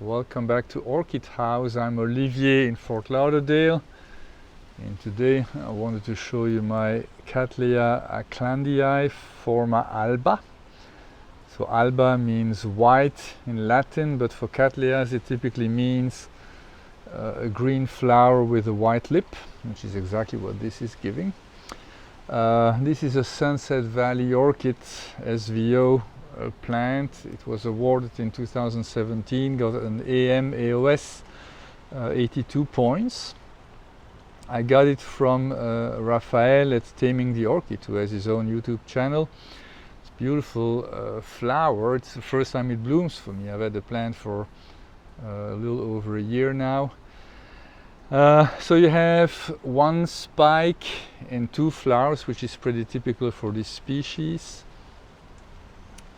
Welcome back to Orchid House. I'm Olivier in Fort Lauderdale, and today I wanted to show you my Cattleya aclandiae forma alba. So alba means white in Latin, but for Cattleyas it typically means a green flower with a white lip, which is exactly what this is giving. This is a Sunset Valley orchid, SVO plant. It was awarded in 2017, got an AM AOS 82 points. I got it from Raphael at Taming the Orchid, who has his own YouTube channel. It's a beautiful flower. It's the first time it blooms for me. I've had the plant for a little over a year now. So you have one spike and two flowers, which is pretty typical for this species.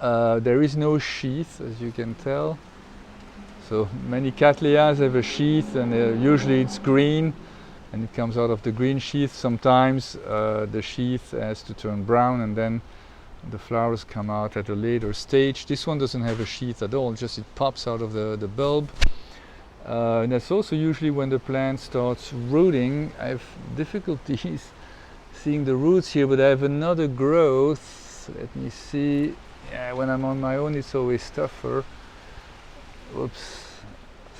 There is no sheath, as you can tell. So many Cattleyas have a sheath, and usually it's green and it comes out of the green sheath. Sometimes the sheath has to turn brown and then the flowers come out at a later stage. This one doesn't have a sheath at all, just it pops out of the bulb. And that's also usually when the plant starts rooting. I have difficulties seeing the roots here, but I have another growth. Let me see. Yeah, when I'm on my own it's always tougher. Oops,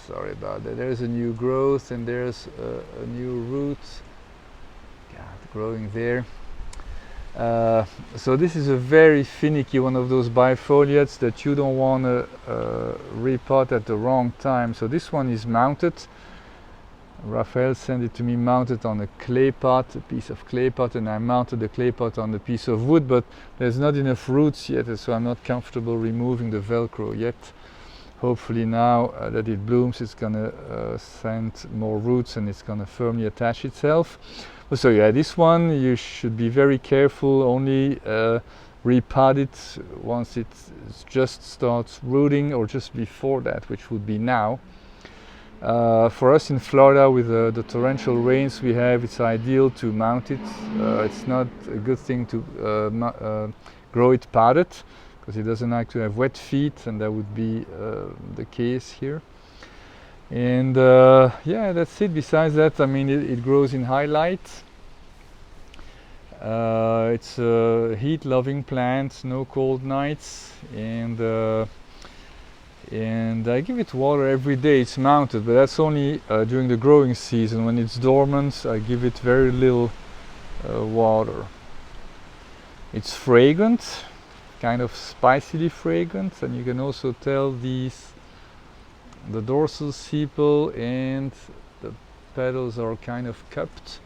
sorry about that. There's a new growth and there's a new root growing there. So this is a very finicky one of those bifoliates that you don't want to repot at the wrong time. So this one is mounted. Raphael sent it to me mounted on a clay pot, a piece of clay pot, and I mounted the clay pot on a piece of wood, but there's not enough roots yet, so I'm not comfortable removing the Velcro yet. Hopefully now that it blooms, it's gonna send more roots and it's gonna firmly attach itself. So yeah, this one you should be very careful, only repot it once it just starts rooting, or just before that, which would be now. For us in Florida, with the torrential rains we have, it's ideal to mount it. It's not a good thing to grow it potted, because it doesn't like to have wet feet, and that would be the case here. And yeah, that's it. Besides that, I mean, it grows in high light. It's a heat-loving plant, no cold nights, and I give it water every day. It's mounted, but that's only during the growing season. When it's dormant, I give it very little water. It's fragrant, kind of spicily fragrant, and you can also tell the dorsal sepal and the petals are kind of cupped,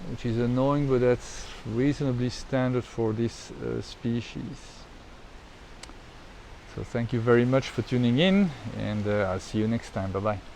which is annoying, but that's reasonably standard for this species. So thank you very much for tuning in, and I'll see you next time. Bye bye.